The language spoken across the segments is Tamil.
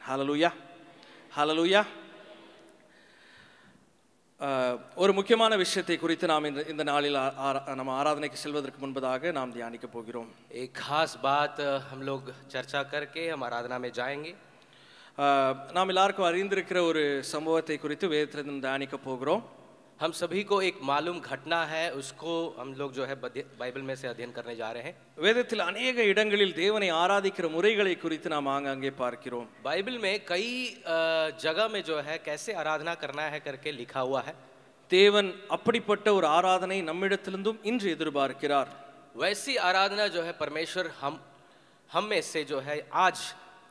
ஹalleluya ஹalleluya. ஒரு முக்கியமான விஷயத்தை குறித்து நாம் இந்த நாளில் நம்ம ஆராதனைக்கு செல்வதற்கு முன்பதாக நாம் தியானிக்க போகிறோம். एक खास बात हम लोग चर्चा करके हम आराधना में जाएंगे. நாம் எல்லாருக்கும் அறிந்திருக்கிற ஒரு சம்பவத்தை குறித்து வேதத்திலிருந்து தியானிக்க போகிறோம். हम सभी को एक मालूम घटना है, उसको हम लोग जो है बाइबल में से अध्ययन करने जा रहे हैं. வேதத்தில் अनेक இடங்களில் தேவனை ஆராதிக்கிற முறைகளை குறித்து நாம் ஆங்காங்கே பார்க்கிறோம். बाइबल में कई जगह में जो है कैसे आराधना करना है करके लिखा हुआ है. தேவன் அப்படிப்பட்ட ஒரு ஆராதனை நம்மிடத்திலிருந்தும் இன்று எதிர்பார்க்கிறார். वैसी आराधना जो है परमेश्वर हम में से जो है आज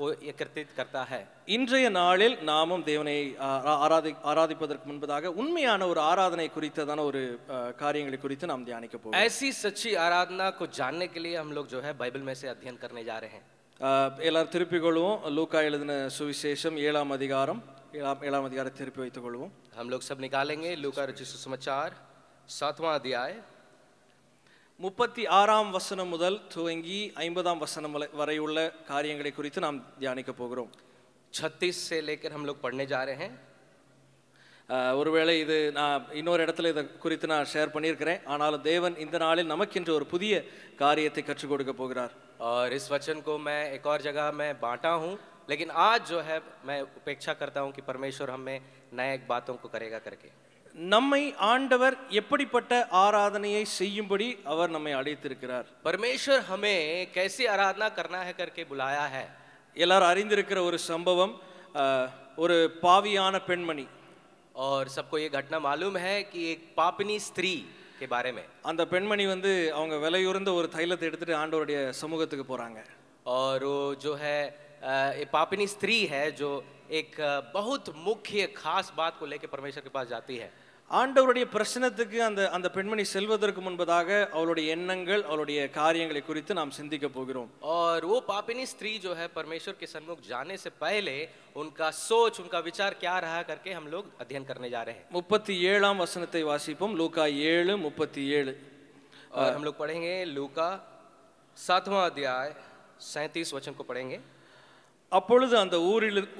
वो एकत्रित करता है. இன்றைய நாளில் நாமும் தேவனை ஆராதிப்பதற்கு முன்பதாக உண்மையான ஒரு ஆராதனை குறித்ததான ஒரு காரியங்களை குறித்து நாம் தியானிக்க போகிறோம். ऐसी सच्ची आराधना को जानने के लिए हम लोग जो है बाइबल में से अध्ययन करने जा रहे हैं. எல்லாரும் திருப்பிக் கொள்வோம். லூக்கா எழுதின சுவிசேஷம் 7ஆம் அதிகாரம் திருப்பி வைத்துக் கொள்வோம். हम लोग सब निकालेंगे लूका रचित सुसमाचार 7वां अध्याय 36ஆம் வசனம் முதல் துவங்கி 50ஆம் வசனம் வரை உள்ள காரியங்களை குறித்து நாம் தியானிக்க போகிறோம். 36 से लेकर हम लोग पढ़ने जा रहे हैं. ஒருவேளை இது நான் இன்னொரு இடத்துல இதை குறித்து நான் ஷேர் பண்ணியிருக்கிறேன். ஆனாலும் தேவன் இந்த நாளில் நமக்கென்று ஒரு புதிய காரியத்தை கற்றுக் கொடுக்க போகிறார். और इस वचन को मैं एक और जगह में बांटा हूँ, लेकिन आज जो है मैं अपेक्षा करता हूँ कि परमेश्वर हमें नए बातों को करेगा करके. நம்மை ஆண்டவர் எப்படிப்பட்ட ஆராதனையை செய்யும்படி அவர் நம்மை அழைத்திருக்கிறார். परमेश्वर हमें कैसी आराधना करना है करके बुलाया है. எல்லாரும் அறிந்திருக்கிற ஒரு சம்பவம், ஒரு பாவியான பெண்மணி. और सबको ये घटना मालूम है कि एक पापिनी स्त्री के बारे में. அந்த பெண்மணி அவங்க விலையுறந்த ஒரு தைலத்தை எடுத்துட்டு ஆண்டவருடைய சமூகத்துக்கு போறாங்க. और वो जो है ये पापिनी स्त्री है जो एक बहुत मुख्य खास बात को लेकर परमेश्वर के पास जाती है. ஆண்டவருடைய பிரசன்னத்துக்கு அந்த பெண்மணி செல்வதற்கு முன்பதாக அவளுடைய எண்ணங்கள் அவளுடைய காரியங்களை குறித்து நாம் சிந்திக்க போகிறோம். और वो पापिनी स्त्री जो है परमेश्वर के सन्मुख जाने से पहले उनका सोच उनका विचार क्या रहा करके हम लोग अध्ययन करने जा रहे हैं. 37ஆம் வசனத்தை வாசிப்போம். லூக்கா 7:37. और हम लोग पढ़ेंगे लूका 7वां अध्याय 37 वचन को पढ़ेंगे. அப்பொழுது அந்த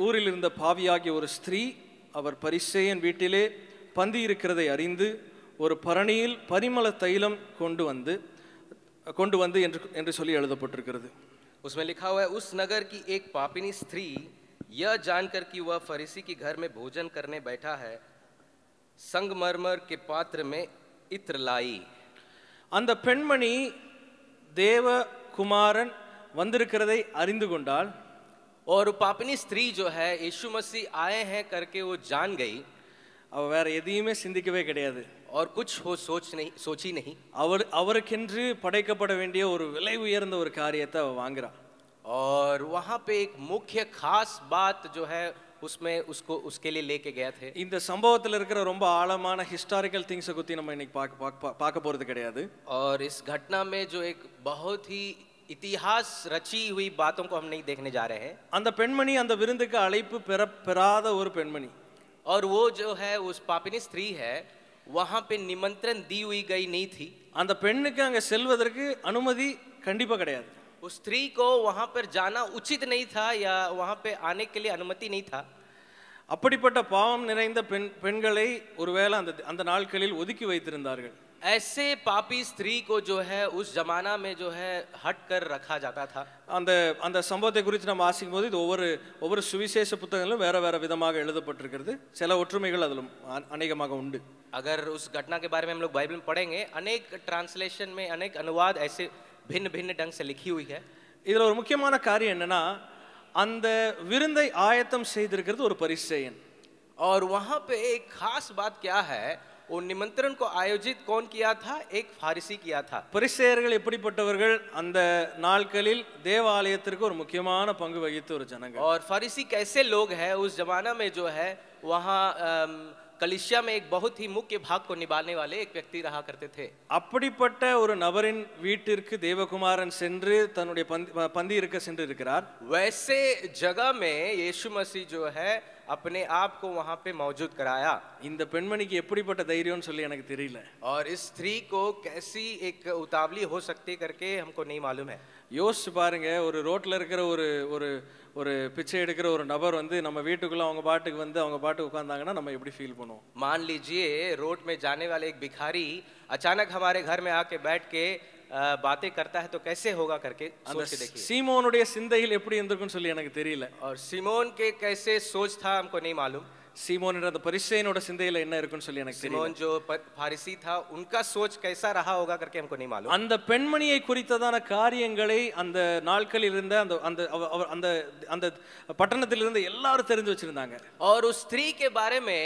ஊரில் இருந்த பாவியாகிய ஒரு ஸ்திரீ அவர் பரிசேயன் வீட்டிலே பந்தி இருக்கிறதை அறிந்து ஒரு பரணியில் பரிமள தைலம் கொண்டு வந்து என்று சொல்லி எழுதப்பட்டிருக்கிறது. उसमें लिखा हुआ है उस नगर की एक पापिनी स्त्री यह जानकर कि वह फरीसी के घर में भोजन करने बैठा है संगमरमर के पात्र में इत्र लाई. அந்த பெண்மணி தேவகுமாரன் வந்திருக்கிறதை அறிந்து கொண்டால், और पापिनी स्त्री जो है यीशु मसीह आए हैं करके वो जान गई. அவ வேற எதையுமே சிந்திக்கவே கிடையாது. और कुछ वो सोची नहीं. அவருக்கென்று படைக்கப்பட வேண்டிய ஒரு விலை உயர்ந்த ஒரு காரியத்தை அவ வாங்குறா. और वहाँ पे एक मुख्य खास बात जो है उसमें उसके लिए लेके गए थे. இந்த சம்பவத்தில் இருக்கிற ரொம்ப ஆழமான ஹிஸ்டாரிக்கல் திங்ஸை பற்றி நம்ம இன்னைக்கு பார்க்க போறது கிடையாது. और इस घटना में जो एक बहुत ही इतिहास रची हुई बातों को हम नहीं देखने जा रहे हैं. அந்த பெண்மணி அந்த விருந்துக்கு அழைப்பு பெறாத ஒரு பெண்மணி. और वो जो है उस पापिनी स्त्री है वहाँ पे निमंत्रण दी हुई गई नहीं थी. அந்த பெண்ணுக்கு அங்க செல்வதற்கு அனுமதி கண்டிப்பா கிடையாது. उस स्त्री को वहाँ पर जाना उचित नहीं था या वहाँ पे आने के लिए अनुमति नहीं था. அப்படிப்பட்ட பாவம் நிறைந்த பெண்களை ஒருவேளை அந்த நாட்களில் ஒதுக்கி வைத்திருந்தார்கள். ऐसे पापी स्त्री को जो है उस जमाना में जो है हट कर रखा जाता था. அந்த சம்பவத்தை குறித்து நம்ம வாசிக்கும் போது இது ஒவ்வொரு சுவிசேஷ புத்தகங்களும் வேற வேற விதமாக எழுதப்பட்டிருக்கிறது. சில ஒற்றுமைகள் அதிலும் அநேகமாக உண்டு. अगर उस घटना के बारे में हम लोग बाइबल में पढ़ेंगे अनेक ट्रांसलेशन में अनेक अनुवाद ऐसे भिन्न भिन्न ढंग से लिखी हुई है. இதுல ஒரு முக்கியமான காரியம் என்னன்னா, அந்த விருந்தை ஆயத்தம் செய்திருக்கிறது ஒரு பரிசேயன். और वहाँ पे एक खास बात क्या है, वो निमंत्रण को आयोजित कौन किया था? एक फारिसी किया था. பரிசேயர்கள் எப்படிப்பட்டவர்கள்? அந்த நாட்களில் தேவாலயத்திற்கு ஒரு முக்கியமான பங்கு வகித்த ஒரு ஜனங்கள். और फारिसी कैसे लोग हैं उस जमाना में जो है वहाँ कलिसिया में एक बहुत ही मुख्य भाग को निभाने वाले एक व्यक्ति रहा करते थे. அப்படிப்பட்ட ஒரு நபரின் வீட்டிற்கு தேவகுமாரன் சென்று தன்னுடைய பந்தி இருக்க சென்று இருக்கிறார். वैसे जगह में यीशु मसीह जो है अपने आप को वहां पे मौजूद कराया। இந்த பெண்மணிக்கு எப்படிப்பட்ட தைரியம்னு சொல்லி எனக்கு தெரியல. और इस स्त्री को कैसी एक उतावली हो सकती करके हमको नहीं मालूम है। யோசிச்சு பாருங்க, ஒரு ரோட்ல இருக்கிற ஒரு ஒரு ஒரு பிச்சை எடுக்கிற ஒரு நபர் வந்து நம்ம வீட்டுக்குள்ள அவங்க பாட்டுக்கு வந்து அவங்க பாட்டுக்கு உட்கார்ந்தாங்கன்னா நம்ம எப்படி ஃபீல் பண்ணுவோம்? मान लीजिए रोड में जाने वाले एक भिखारी अचानक हमारे घर में आके बैठ के बातें करता है तो कैसे होगा करके सोच के देखिए। சீமோனுடைய சிந்தையில் எப்படி இருந்திருக்குன்னு சொல்லி எனக்கு தெரியல. और सिमोन के कैसे सोच था हमको नहीं मालूम। சீமோன் என்ற அந்த பரிசேயனோட சிந்தையில என்ன இருக்குன்னு சொல்லி எனக்கு தெரியல. सिमोन जो फारिसी था उनका सोच कैसा रहा होगा करके हमको नहीं मालूम। அந்த பெண்மணியை குறித்ததான காரியங்களை அந்த நாட்களில் இருந்த அந்த அந்த அந்த அந்த பட்டணத்தில் இருந்த எல்லாரும் தெரிஞ்சு வச்சிருந்தாங்க. और उस स्त्री के बारे में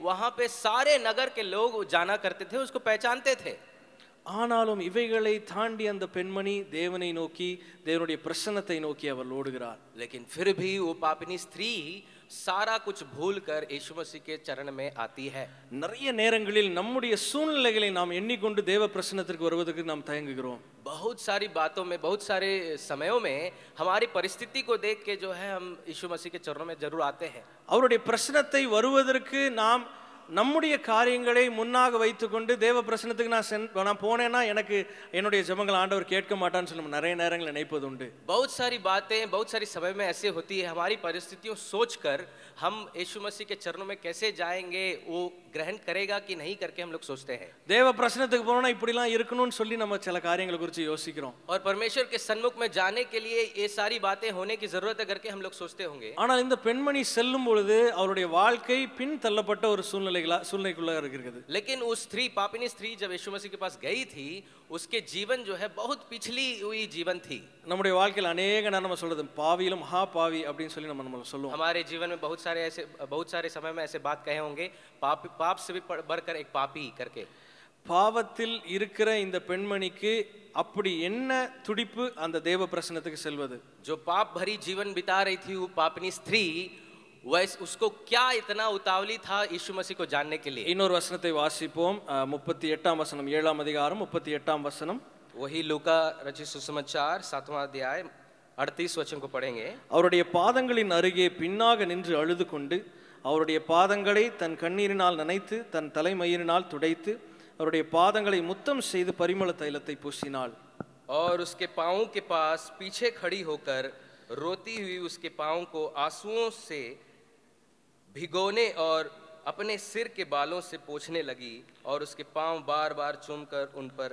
वहां पे सारे नगर के लोग जाना करते थे, उसको पहचानते थे। ஆனாலும் இவைகளை தாண்டி அந்த பெண்மணி தேவனை நோக்கி தேவனுடைய பிரசன்னத்தை நோக்கி அவள் ஓடுகிறார். लेकिन फिर भी वो पापिनी स्त्री सारा कुछ भूल कर यीशु मसीह के चरण में आती है। நிறைய நேரங்களில் நம்முடைய சூழ்நிலைகளை நாம் எண்ணிக்கொண்டு தேவ பிரசன்னத்திற்கு வருவதற்கு நாம் தயங்குகிறோம். बहुत सारी बातों में, बहुत सारे समयों में हमारी परिस्थिति को देख के जो है हम यीशु मसीह के चरणों में जरूर आते हैं। அவருடைய பிரசன்னத்தை வருவதற்கு நாம் நம்முடைய காரியங்களை முன்னாக வைத்துக்கொண்டு தேவ பிரசன்னத்துக்கு நான் போனேன்னா எனக்கு என்னுடைய ஜெபங்கள் ஆண்டவர் கேட்க மாட்டான்னு சொல்லி நிறைய நேரங்கள் நினைப்பது உண்டு. बहुत सारी बातें बहुत सारी समय में ऐसे होती है, हमारी परिस्थितियों सोचकर हम यीशु मसीह के चरणों में कैसे जाएंगे, वो ग्रहण करेगा कि नहीं करके हम लोग सोचते हैं। தேவ பிரசன்னத்துக்கு போனா இப்படிலாம் இருக்கணும்னு சொல்லி நம்ம சில காரியங்களை குறித்து யோசிக்கிறோம். और परमेश्वर के सन्मुख में जाने के लिए ये सारी बातें होने की जरूरत है करके हम लोग सोचते होंगे। ஆனால் இந்த பெண்மணி செல்லும் பொழுது அவருடைய வாழ்க்கை பின் தள்ளப்பட்ட ஒரு சூழ்நிலைக்குள்ள இருக்கிறது. लेकिन उस स्त्री, पापिनी स्त्री जब यीशु मसीह के पास गई थी, उसके जीवन जो है बहुत पिछली हुई जीवन थी। நம்முடைய வாழ்க்கையில் अनेक நேரம் நம்ம சொல்றது பாவியிலும் மகா பாவி அப்படின்னு சொல்லி நம்ம சொல்லுவோம். हमारे जीवन में बहुत सारे समय में ऐसे बात कहे होंगे, पाप से भी बढ़कर एक पापी करके। பாவத்தில் இருக்கிற இந்த பெண்மணிக்கு அப்படி என்ன துடிப்பு அந்த தேவ பிரசன்னத்துக்கு செல்வது? जो पाप भरी जीवन बिता रही थी वो पापिनी स्त्री, वैसे उसको क्या इतना उतावली था यीशु मसीह को जानने के लिए। இன்னொரு வசனத்தை வாசிப்போம். 38ஆம் வசனம், 7ஆம் அதிகாரம் 38ஆம் வசனம். वही लूका रचित सुसमाचार 7वां अध्याय 38 वचन को पढ़ेंगे। அவருடைய பாதங்களின் அருகே பின்னாக நின்று அழுது கொண்டு அவருடைய பாதங்களை தன் கண்ணீரினால் நனைத்து தன் தலைமயிரினால் துடைத்து அவருடைய பாதங்களை முத்தம் செய்து பரிமள தைலத்தை பூசினாள். और उसके पांवों के पास पीछे खड़ी होकर रोती हुई उसके पांवों को आंसुओं से भिगोने और अपने सिर के बालों से पोंछने लगी और उसके पांव बार बार चूमकर उन पर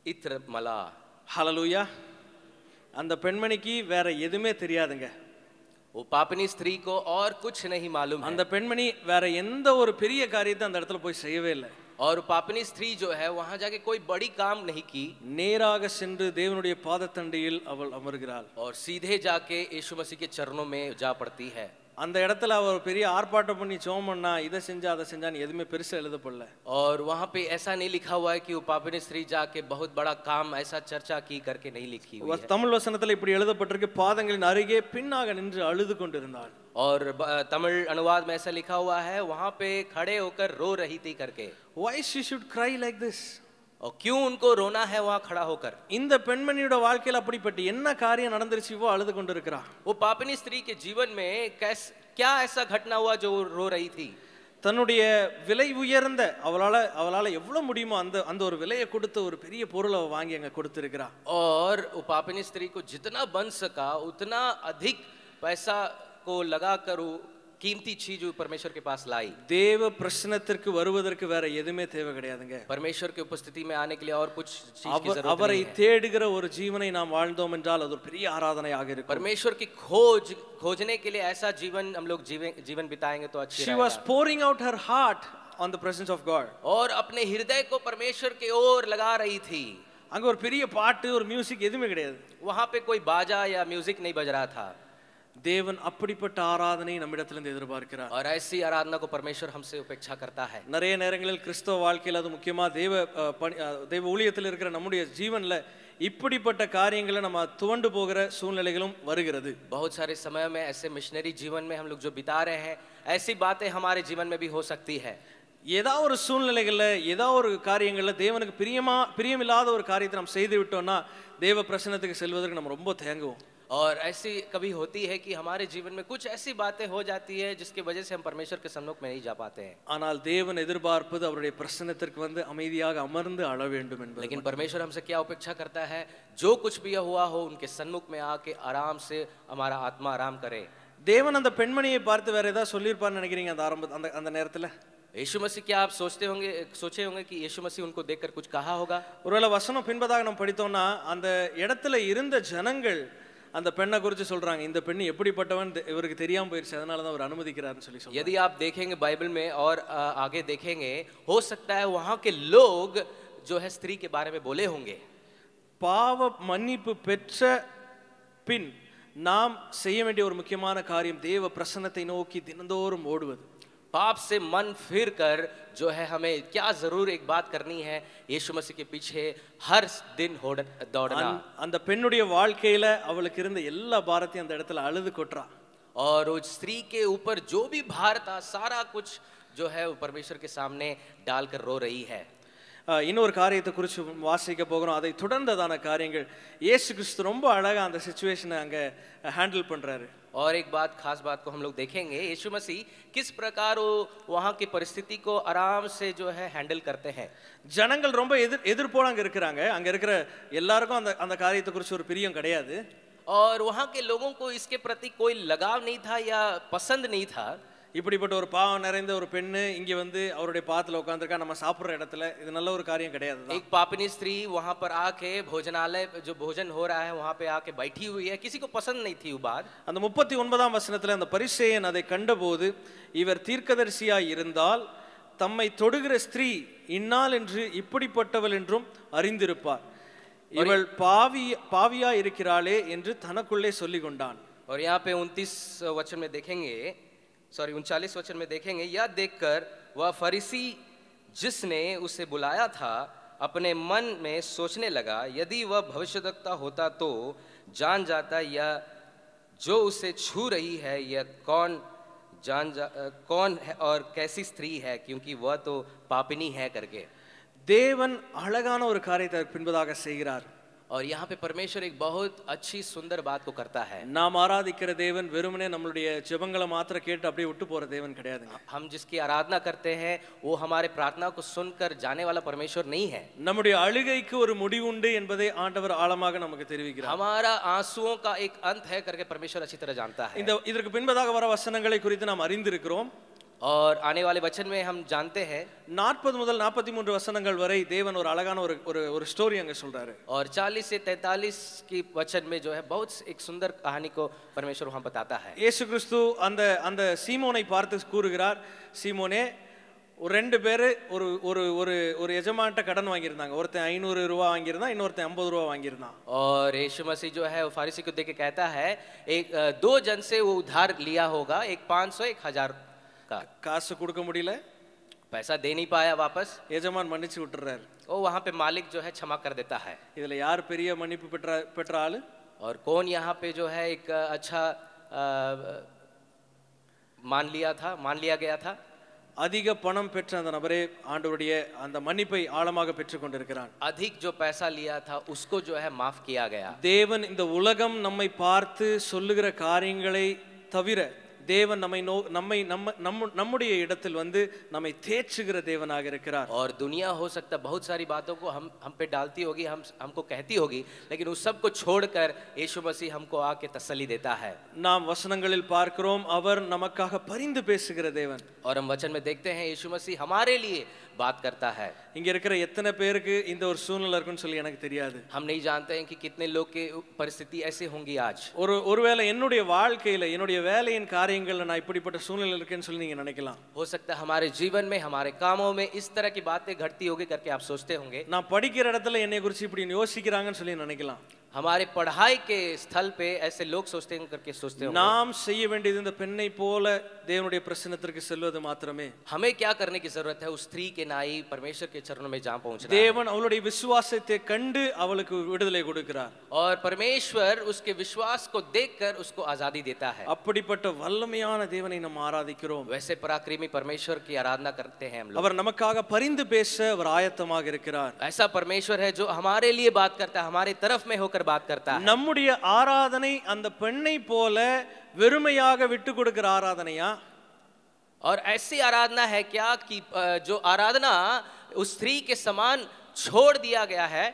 इत्र मला। ஹல்லேலூயா. அந்த பெண்மணிக்கு வேற எதுவுமே தெரியாதுங்க. वो पापिनी स्त्री को और कुछ नहीं मालूम है। அந்த பெண்மணி வேற எந்த ஒரு பெரிய காரியத்தை அந்த இடத்துல போய் செய்யவே இல்லை. और पापिनी स्त्री जो है वहां जाके कोई बड़ी काम नहीं की, நேராக சென்று தேவனுடைய பாதத்தண்டையில் அவள் அமர்கிறாள். और सीधे जाके यीशु मसीह के चरणों में जा पड़ती है। அந்த இடத்துல அவர் பெரிய ஆர்ப்பாட்டம் பண்ணி ஜெபம் பண்ணா இதை செஞ்சா அதை செஞ்சான்னு எதுவுமே பெருசா எழுதப்படல. और वहां पे ऐसा नहीं लिखा हुआ है कि वो पापिनी स्त्री जाके बहुत बड़ा काम ऐसा चर्चा की करके नहीं लिखी हुई है। தமிழ் வசனத்துல இப்படி எழுதப்பட்டிருக்கு, பாதங்களின் அருகே பின்னாக நின்று அழுது கொண்டிருந்தாள். और तमिल अनुवाद में ऐसा लिखा हुआ है वहां पे खड़े होकर रो रही थी करके। Why she should cry like this? और क्यों उनको रोना है वहां खड़ा होकर? இந்த பெண்மணியோட வாழ்க்கையில அப்படிப்பட்ட என்ன காரியம் நடந்துருச்சு இவோ அழுது கொண்டிருக்கிறா? वो पापिनी स्त्री के जीवन में क्या ऐसा घटना हुआ जो रो रही थी? தன்னுடைய விலை உயர்ந்த அவளால எவ்வளவு முடியுமோ அந்த அந்த ஒரு விலையை கொடுத்து ஒரு பெரிய பொருளை வாங்கி அங்க கொடுத்திருக்கிறா. और वो पापिनी स्त्री को जितना बन सका उतना अधिक पैसा को लगाकर वो कीमती चीज परमेश्वर के पास लाई। தேவ பிரசன்னத்திற்கு வருவதற்கு வேற எதுவுமே தேவை கிடையாதுங்க. परमेश्वर की उपस्थिति में आने के लिए और कुछ चीज की जरूरत அவரை नहीं है। தேடுகிற ஒரு ஜீவனை நாம் வாழ்ந்தோம் என்றால் அது ஒரு பெரிய ஆராதனையாக இருக்கும். परमेश्वर की खोजने के लिए ऐसा जीवन हम लोग जीवन बिताएंगे तो अच्छा She was pouring out her heart on the presence of God. और अपने हृदय को परमेश्वर की ओर लगा रही थी। அங்க ஒரு பெரிய பாட்டு ஒரு மியூசிக் எதுவுமே கிடையாது. वहां पे कोई बाजा या म्यूजिक नहीं बज रहा था। தேவன் அப்படிப்பட்ட ஆராதனை நம்மிடத்திலிருந்து எதிர்பார்க்கிறார். और ऐसी आराधना को परमेश्वर हमसे अपेक्षा करता है। நிறைய நேரங்களில் கிறிஸ்தவ வாழ்க்கையில் அது முக்கியமா தேவ ஊழியத்தில் இருக்கிற நம்முடைய ஜீவன்ல இப்படிப்பட்ட காரியங்களை நம்ம துவண்டு போகிற சூழ்நிலைகளும் வருகிறது. बहुत सारे समय में ऐसे मिशनरी जीवन में हम लोग जो बिता रहे हैं ऐसी बातें हमारे जीवन में भी हो सकती है। ஏதாவது ஒரு சூழ்நிலைகள்ல ஏதாவது ஒரு காரியங்கள்ல தேவனுக்கு பிரியமில்லாத ஒரு காரியத்தை நாம் செய்து விட்டோம்னா தேவ பிரசன்னத்துக்கு செல்வதற்கு நம்ம ரொம்ப தயங்குவோம். और ऐसी कभी होती है कि हमारे जीवन में कुछ ऐसी बातें हो जाती है जिसकी वजह से हम परमेश्वर के सम्मुख में नहीं जा पाते हैं। ஆனால் தேவன் எதிர்பார்ப்பது அவருடைய பிரசன்னத்திற்கு வந்து அமைதியாக அமர்ந்து அழ வேண்டும் என்பது. लेकिन परमेश्वर हमसे क्या अपेक्षा करता है? जो कुछ भी हुआ हो उनके सम्मुख में आके आराम से हमारा आत्मा आराम करे। தேவன் அந்த பெண்மணியை பார்த்து வேற ஏதாவது சொல்லியிருப்பார்னு நினைக்கிறீங்க அந்த ஆரம்ப அந்த அந்த நேரத்துல? यीशु मसीह, क्या आप सोचे होंगे कि यीशु मसीह उनको देखकर कुछ कहा होगा? ஒருவேளை வசனம் பின்பதாக நம்ம படித்தோம்னா அந்த இடத்துல இருந்த ஜனங்கள் அந்த பெண்ணை குறித்து சொல்றாங்க, இந்த பெண் எப்படிப்பட்டவன் இவருக்கு தெரியாம போயிருச்சு, அதனால தான் அவர் அனுமதிக்கிறாருன்னு சொல்லி சொல்றாங்க. यदि आप देखेंगे बाइबल में और आगे देखेंगे, हो सकता है वहां के लोग जो है स्त्री के बारे में बोले होंगे। பாவ மன்னிப்பு பெற்ற பின் நாம் செய்ய வேண்டிய ஒரு முக்கியமான காரியம் தேவ பிரசன்னத்தை நோக்கி தினந்தோறும் ஓடுவது. पाप से मन फिर कर जो है हमें क्या जरूर एक बात करनी है, यीशु मसीह के पीछे हर दिन दौड़ना। அந்த பெண்ணுடைய வாழ்க்கையில அவளுக்கு இருந்த எல்லா பாரத்தையும் அந்த இடத்துல அழுது கொட்டுறா. और उस स्त्री के ऊपर जो भी भार था सारा कुछ जो है वो परमेश्वर के सामने डालकर रो रही है। இன்னொரு காரியத்தை குறித்து வாசிக்க போகிறோம், அதை தொடர்ந்ததான காரியங்கள். இயேசு கிறிஸ்து ரொம்ப அழகா அந்த சிச்சுவேஷனை அங்க ஹேண்டில் பண்றாரு. और एक बात, खास बात को हम लोग देखेंगे, यीशु मसीह किस प्रकार वो वहाँ की परिस्थिति को आराम से जो है हैंडल करते हैं। ஜனங்கள் ரொம்ப எதிர்ப்போட அங்க இருக்கிறாங்க. அங்க இருக்கிற எல்லாருக்கும் அந்த அந்த காரியத்தை குறித்து ஒரு பிரியம் கிடையாது. और वहाँ के लोगों को इसके प्रति कोई लगाव नहीं था या पसंद नहीं था। இப்படிப்பட்ட ஒரு பாவம் நிறைந்த ஒரு பெண்ணு இங்க வந்து அவருடைய பாத்துல உட்கார்ந்திருக்கா, நம்ம சாப்பிடுற இடத்துல, இது நல்ல ஒரு காரியம் கிடையாது. एक पापिनी स्त्री वहाँ पर आके भोजनालय जो भोजन हो रहा है वहाँ पे आके बैठी हुई है, किसी को पसंद नहीं थी वो बात। அந்த 39ஆம் வசனத்துல அந்த பரிசேயன் அதை கண்டபோது, இவர் தீர்க்கதரிசியாய் இருந்தால் தம்மை தொடுகிற ஸ்திரீ இன்னாள் என்று இப்படிப்பட்டவள் என்றும் அறிந்திருப்பார், இவள் பாவியா இருக்கிறாளே என்று தனக்குள்ளே சொல்லிக் கொண்டான். और यहाँ पे 39 वचन में देखेंगे, 39 वचन में देखेंगे, यह देखकर वह फरीसी जिसने उसे बुलाया था अपने मन में सोचने लगा, यदि वह भविष्यद्वक्ता होता तो जान जाता या जो उसे छू रही है यह कौन है और कैसी स्त्री है, क्योंकि वह तो पापिनी है करके। தேவன் அழகான ஒரு காரியத்தை பின்பதாக செய்கிறார். और यहाँ पे परमेश्वर एक बहुत अच्छी सुंदर बात को करता है। நாம் ஆராதிக்கிற தேவன் வெறுமனே நம்மளுடைய ஜெபங்களை மாத்திர கேட்டு அப்படியே விட்டு போற தேவன் கிடையாதுங்க. हम जिसकी आराधना करते हैं वो हमारे प्रार्थना को सुनकर जाने वाला परमेश्वर नहीं है। நம்முடைய அழுகைக்கு ஒரு முடிவு உண்டு என்பதை ஆண்டவர் ஆழமாக நமக்கு தெரிவிக்கிறார். हमारा आंसुओं का एक अंत है करके परमेश्वर अच्छी तरह जानता है। இதற்கு பின்பதாக வர வசனங்களை குறித்து நாம் அறிந்திருக்கிறோம். और आने वाले वचन में हम जानते हैं 40 முதல் 43 வசனங்கள் வரை தேவன் ஒரு அழகான ஒரு ஸ்டோரி அங்க சொல்றாரு. और 40 से 43 की वचन में जो है बहुत एक सुंदर कहानी को परमेश्वर वहां बताता है। இயேசு கிறிஸ்து அந்த அந்த சீமோனை பார்த்து கூறுகிறார், சீமோனே, ஒரு ரெண்டு பேரு ஒரு ஒரு ஒரு ஒரு எஜமான்ட்ட கடன் வாங்கியிருந்தாங்க. ஒருத்தன் 500 ரூபாய் வாங்கியிருந்தான், இன்னொருத்தன் 50 ரூபாய் வாங்கியிருந்தான். और यीशु मसीह जो है वो फारिसी को देख के कहता है, एक दो जन से वो उधार लिया होगा, एक 500 एक 1000 का। காசு கொடுக்க முடியல, पैसा दे नहीं पाया वापस, எஜமான் மன்னிச்சு விட்டுறாரு. वो वहां पे मालिक जो है क्षमा कर देता है। இதுல யார் பெரிய மன்னிப்பு பெற்ற ஆளு? और कौन यहाँ पे जो है एक अच्छा मान लिया गया था? அதிக பணம் பெற்ற அந்த நபரே ஆண்டவருடைய அந்த மன்னிப்பை ஆழமாக பெற்றுக் கொண்டிருக்கிறான். अधिक जो पैसा लिया था उसको जो है माफ किया गया। தேவன் இந்த உலகம் நம்மை பார்த்து சொல்லுகிற காரியங்களை தவிர தேவன் நம்முடைய இடத்தில் வந்து நம்மை தேற்றுகிற தேவனாக இருக்கிறார். और दुनिया हो सकता बहुत सारी बातों को हम पे डालती होगी, हमको कहती होगी, लेकिन उस सब को छोड़कर यीशु मसीह हमको आके तसल्ली देता है। நாம் வசனங்களில் பார்க்கிறோம், அவர் நமக்காக பரிந்து பேசுகிற தேவன். और हम वचन में देखते हैं यीशु मसीह हमारे लिए बात करता है। இங்க இருக்கிற எத்தனை பேருக்கு இந்த ஒரு சூழ்நிலை இருக்குன்னு சொல்லி எனக்கு தெரியாது. हम नहीं जानते हैं कि कितने लोग की परिस्थिति ऐसी होंगी आज। ஒருவேளை என்னுடைய வாழ்க்கையில என்னுடைய வேலையின் காரியங்கள்ல நான் இப்படிப்பட்ட சூழ்நிலை இருக்கேன்னு சொல்லி நீங்க நினைக்கலாம். हो सकता है हमारे जीवन में हमारे कामों में इस तरह की बातें घटती होगी करके आप सोचते होंगे। நான் படிக்கிற இடத்துல என்னை குறித்து இப்படி யோசிக்கிறாங்கன்னு சொல்லி நினைக்கலாம். हमारे पढ़ाई के स्थल पे ऐसे लोग सोचते हैं करके सोचते होंगे। நாம் செய்ய வேண்டியது இந்த பெண்ணை போல தேவனுடைய பிரசன்னத்திற்கு செல்வது மாத்திரமே. हमें क्या करने की जरूरत है? उस स्त्री के नाई परमेश्वर के चरणों में जहां पहुंचना है। தேவன் அவளுடைய விசுவாசத்தை கண்டு அவளுக்கு விடுதலை கொடுக்கிறார். और परमेश्वर उसके विश्वास को देखकर उसको आजादी देता है। அப்படிப்பட்ட வல்லமையான தேவனை நாம் ஆராதிக்கிறோம். वैसे पराक्रमी परमेश्वर की आराधना करते हैं हम लोग। அவர் நமக்காக பரிந்து பேச அவர் ஆயத்தமாக இருக்கிறார். ऐसा परमेश्वर है जो हमारे लिए बात करता है, हमारे तरफ में होकर बात करता है। நம்முடைய ஆராதனை அந்த பெண்ணை போல வெறுமையாக விட்டு கொடுக்கிற ஆராதனையா? और ऐसी आराधना है क्या कि जो आराधना उस स्त्री के समान छोड़ दिया गया है,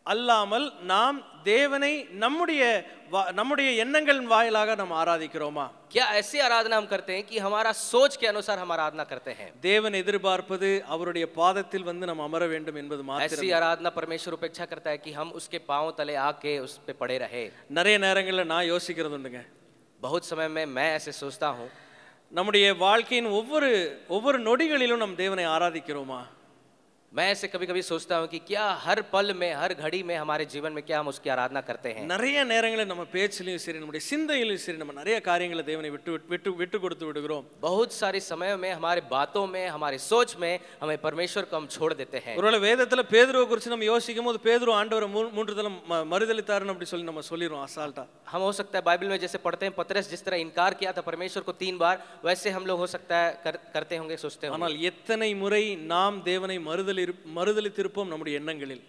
அல்லாமல் நாம் தேவனை நம்முடைய எண்ணங்களின் வாயிலாக நாம் ஆராதிக்கிறோமா? क्या ऐसी आराधना हम करते हैं कि हमारा सोच के अनुसार हम आराधना करते हैं? தேவன் எதிர்பார்ப்பது அவருடைய பாதத்தில் வந்து நாம் அமர வேண்டும் என்பது ऐसी மாத்திரம். आराधना परमेश्वर अपेक्षा करता है कि हम उसके पांव तले आके उस पे पड़े रहे। நிறைய நேரங்களில் நான் யோசிக்கிறது உண்டுங்க. बहुत समय में मैं ऐसे सोचता हूँ, நம்முடைய வாழ்க்கையின் ஒவ்வொரு நொடிகளிலும் நம் தேவனை ஆராதிக்கிறோமா? मैं ऐसे कभी कभी सोचता हूँ कि क्या हर पल में हर घड़ी में हमारे जीवन में क्या हम उसकी आराधना करते हैं? நிறைய நேரங்களில் நம்ம பேச்சிலையும் சரி நம்முடைய சிந்தையிலும் சரி நம்ம நிறைய காரியங்களை தேவனை விட்டு கொடுத்து விடுகிறோம். बहुत सारे समय में हमारे बातों में हमारे सोच में हमें परमेश्वर को हम छोड़ देते हैं। ஒருவேளை வேதத்துல பேதுருவை குறித்து நம்ம யோசிக்கும் போது பேதுரு ஆண்டவரை மூன்று தரம் மறுதலித்தாருன்னு அப்படி சொல்லி நம்ம சொல்லிடுவோம் அசால்ட்டா. हम हो सकता है बाइबल में जैसे पढ़ते हैं पतरस जिस तरह इनकार किया था परमेश्वर को 3 बार, वैसे हम लोग हो सकता है करते होंगे, सोचते होंगे। ஆனால் எத்தனை முறை நாம் தேவனை மறுதலித்திருப்போம் நம்முடைய எண்ணங்களில்?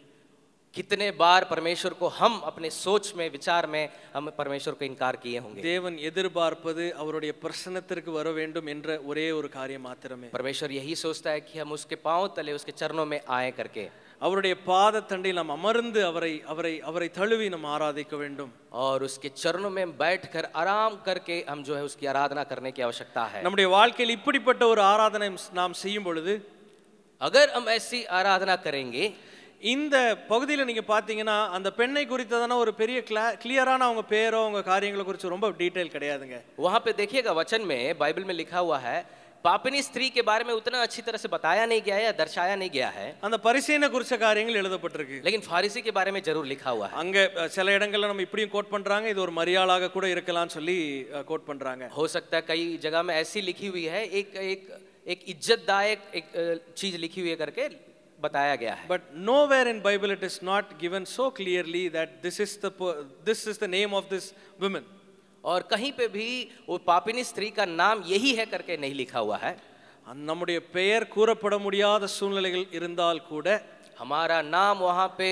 कितने बार परमेश्वर को हम अपने सोच में विचार में हम परमेश्वर को इनकार किए होंगे। தேவன் எதிர்பார்ப்பது அவருடைய பிரசன்னத்திற்கு வர வேண்டும் என்ற ஒரே ஒரு காரியம் மாத்திரமே. परमेश्वर यही सोचता है कि हम उसके पांव तले उसके चरणों में आए करके, அவருடைய பாதத்தண்டில் நாம் அமர்ந்து அவரை தழுவி நாம் ஆராதிக்க வேண்டும். और उसके चरणों में बैठकर आराम करके हम जो है उसकी आराधना करने की आवश्यकता है। நம்முடைய வாழ்க்கையில் இப்படிப்பட்ட ஒரு ஆராதனை நாம் செய்யும் பொழுது, अगर हम ऐसी आराधना करेंगे, இந்த பகுதியில் நீங்க பாத்தீங்கன்னா அந்த பெண்ணை குறித்ததான ஒரு பெரிய கிளியரான அவங்க பேரோ அவங்க காரியங்களை குறித்து ரொம்ப டீடைல் கிடையாதுங்க. वहां पे देखिएगा वचन में बाइबल में लिखा हुआ है पापिनी स्त्री के बारे में उतना अच्छी तरह से बताया नहीं गया है या दर्शाया नहीं गया है, அந்த பரிசேயனை குறித்த காரியங்கள் எழுதப்பட்டிருக்கு. लेकिन फारिसी के बारे में जरूर लिखा हुआ है। அங்க சில இடங்கள்ல நம்ம இப்படியும் கோட் பண்றாங்க, இது ஒரு மரியாளாக கூட இருக்கலாம்னு சொல்லி கோட் பண்றாங்க. हो सकता है कई जगह में ऐसी लिखी हुई है, एक इज्जतदायक एक चीज लिखी हुई है करके बताया गया है। But nowhere in Bible it is not given so clearly that this is the name of this woman. और कहीं पे भी वो पापिनी स्त्री का नाम यही है करके नहीं लिखा हुआ है। நம்முடைய பெயர் கூறப்பட முடியாத சூழ்நிலைகள் இருந்தால் கூட, हमारा नाम वहां पे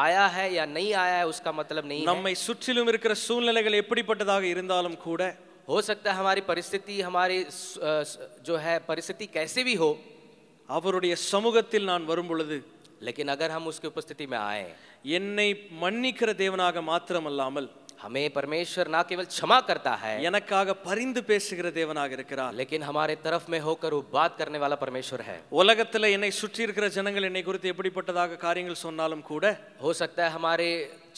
आया है या नहीं आया है उसका मतलब नहीं है। நம்மை சுற்றிலும் இருக்கிற சூழ்நிலைகள் எப்படிப்பட்டதாக இருந்தாலும் கூட, हो सकता है हमारी परिस्थिति हमारी जो है परिस्थिति कैसे भी हो, அவருடைய சமூகத்தில் நான் வரும் பொழுது, लेकिन अगर हम उसकी उपस्थिति में आए, என்னை மன்னிக்கிற தேவனாக மாத்திரமல்லாமல் हमें परमेश्वर ना केवल क्षमा करता है, எனக்காக பரிந்து பேசுகிற தேவனாக இருக்கிறார். लेकिन हमारे तरफ में होकर वो बात करने वाला परमेश्वर है। உலகத்துல என்னை சுற்றி இருக்கிற ஜனங்கள் என்னை குறித்து எப்படிப்பட்டதாக காரியங்கள் சொன்னாலும் கூட, हो सकता है हमारे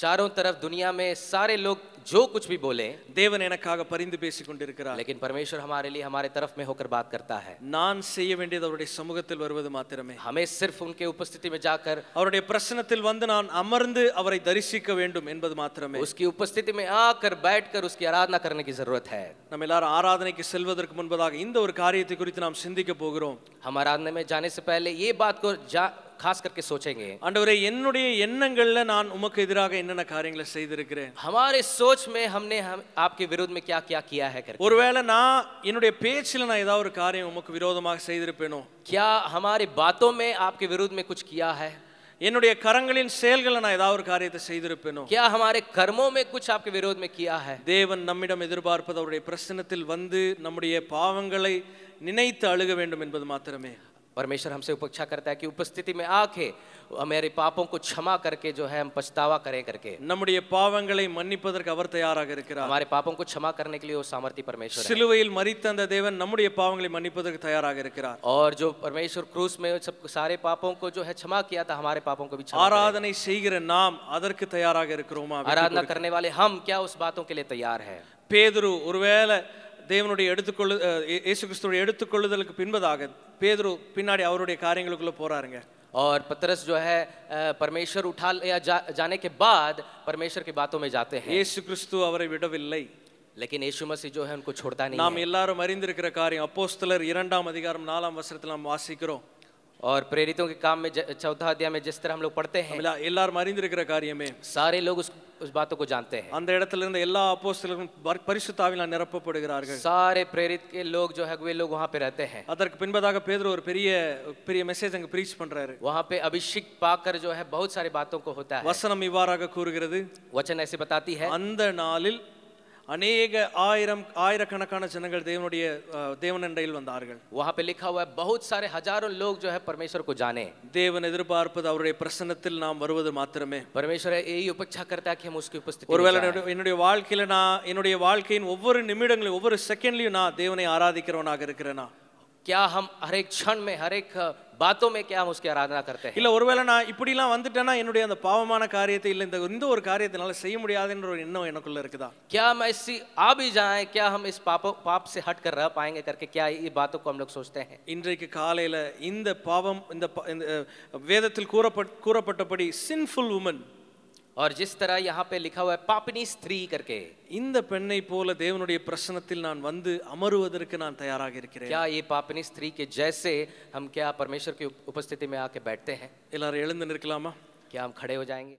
चारों तरफ दुनिया में सारे लोग जो कुछ भी बोले, தேவன் எனக்காக பரிந்து பேசிக் கொண்டிருக்கிறார். लेकिन परमेश्वर हमारे लिए हमारे तरफ में होकर बात करता है। நான் செய்ய வேண்டியது அவருடைய சமூகத்தில் வருவது மாத்திரமே. हमें सिर्फ उनके उपस्थिति में जाकर அவருடைய பிரசன்னத்தில் வந்து நான் அமர்ந்து அவரை தரிசிக்க வேண்டும் என்பது மாத்திரமே. उसकी उपस्थिति में आकर बैठकर उसकी आराधना करने की जरूरत है। நம்ம எல்லாரும் ஆராதனைக்கு செல்வதற்கு முன்பதாக இந்த ஒரு காரியத்தை குறித்து நாம் சிந்திக்க போகிறோம். हम आराधना में जाने से पहले ये बात को खास करके सोचेंगे, ஆண்டவரே, என்னுடைய எண்ணங்கள்ல நான் உமக்கு எதிராக என்னென்ன காரியங்களை செய்திருக்கிறேன்? हमारे सोच में हमने आपके विरोध में क्या क्या किया है करके। ஒருவேளை நான் என்னுடைய பேச்சில நான் ஏதாவது ஒரு காரியம் உமக்கு விரோதமாக செய்திருப்பேனோ? क्या हमारी बातों में आपके विरोध में कुछ किया है? என்னுடைய கரங்களின் செயல்களை நான் ஏதாவது ஒரு காரியத்தை செய்திருப்பேனோ? क्या हमारे कर्मों में कुछ आपके विरोध में किया है? தேவன் நம்மிடம் எதிர்பார்ப்பது அவருடைய பிரசன்னத்தில் வந்து நம்முடைய பாவங்களை நினைத்து அழுக வேண்டும் என்பது மாத்திரமே. परमेश्वर हमसे अपेक्षा करता है कि उपस्थिति में आके मेरे पापों को क्षमा करके जो है हम पछतावा करें करके। நம்முடைய பாவங்களை மன்னிப்பதற்கு அவர் தயாராக இருக்கிறார். हमारे पापों को क्षमा करने के लिए वो सामर्थ्य परमेश्वर है। சிலுவையில் மரித்த அந்த தேவன் நம்முடைய பாவங்களை மன்னிப்பதற்கு தயாராக இருக்கிறார். और जो परमेश्वर क्रूस में सब सारे पापों को जो है क्षमा किया था, हमारे पापों को भी क्षमा ஆராதனை செய்கிற நாம் அதற்கு தயாராக இருக்கிறோமா? आराधना करने वाले हम क्या उस बातों के लिए तैयार है? பேதுரு ஒருவேளை தேவனுடைய இயேசு கிறிஸ்துவுடைய எடுத்துக்கொள்ளுதலுக்கு பின்பதாக பேதுரு பின்னாடி அவருடைய காரியங்களுக்குள்ள போறாருங்க. और पतरस जो है परमेश्वर उठा लिया जाने के बाद परमेश्वर की बातों में जाते हैं, இயேசு கிறிஸ்து அவரை விடவில்லை. लेकिन यीशु मसीह जो है उनको छोड़ता नहीं நாம் है। எல்லாரும் அறிந்திருக்கிற காரியம், அப்போஸ்தலர் 2 அதிகாரம் 4 வசனத்தில் நாம் வாசிக்கிறோம். और प्रेरितों के काम में चौथा अध्याय में जिस तरह हम लोग पढ़ते हैं, எல்லாரும் அறிந்திருக்கிற காரியமே, सारे लोग उस बातों को जानते हैं। அந்த இடத்துல இருந்த எல்லா அப்போஸ்தலர்களும் பரிசுத்த ஆவியினால் நிரப்பப்படுகிறார்கள். सारे प्रेरित के लोग जो है वे लोग वहाँ पे रहते हैं। அதற்கு பின்பதாக பேதுரு ஒரு பெரிய மெசேஜ் அங்க பிரீச் பண்றாரு. वहाँ पे अभिषेक पाकर जो है बहुत सारी बातों को होता है। வசனம் இவ்வாறாக கூறுகிறது, वचन ऐसे बताती है, அந்த நாளில் अनेक ஆயிரக்கணக்கான ஜனங்கள் தேவனண்டையில் வந்தார்கள். वहाँ पे लिखा हुआ है बहुत सारे हजारों लोग जो है परमेश्वर को जाने। தேவன் எதிர்பார்ப்பது அவருடைய பிரசன்னத்தில் நாம் வருவது மாத்திரமே. परमेश्वर यही अपेक्षा करता है कि हम उसकी उपस्थिति में ஒருவேளை जाएं। என்னுடைய வாழ்க்கையில நான் என்னுடைய வாழ்க்கையின் ஒவ்வொரு நிமிடங்களும் ஒவ்வொரு செகண்ட்லயும் நான் தேவனை ஆராதிக்கிறவனாக இருக்கிறேனா? क्या हम हर एक क्षण में हर एक बातों में क्या हम उसकी आराधना करते हैं? இல்ல ஒருவேளை நான் இப்படிலாம் வந்துட்டேன்னா என்னுடைய அந்த பாவமான காரியத்தை இல்ல இந்த ஒரு காரியத்தினால செய்ய முடியாதுன்ற ஒரு எண்ணம் எனக்குள்ள இருக்குதா? क्या हम ऐसी आ भी जाएं, क्या हम इस पाप से हट कर रह पाएंगे करके क्या ये बातों को हम लोग सोचते हैं? இன்றைக்கு காலையில இந்த பாவம் இந்த வேதத்தில் கூறப்பட்டபடி sinful woman, और जिस तरह यहाँ पे लिखा हुआ है पापनी स्त्री करके, இந்த பெண்ணை போல தேவனுடைய பிரசன்னத்தில் நான் வந்து அமருவதற்கு நான் தயாராக இருக்கிறேன். क्या ये पापनी स्त्री के जैसे हम क्या परमेश्वर की उपस्थिति में आके बैठते हैं? எல்லாரும் எழுந்து நிற்கலாமா? क्या हम खड़े हो जाएंगे?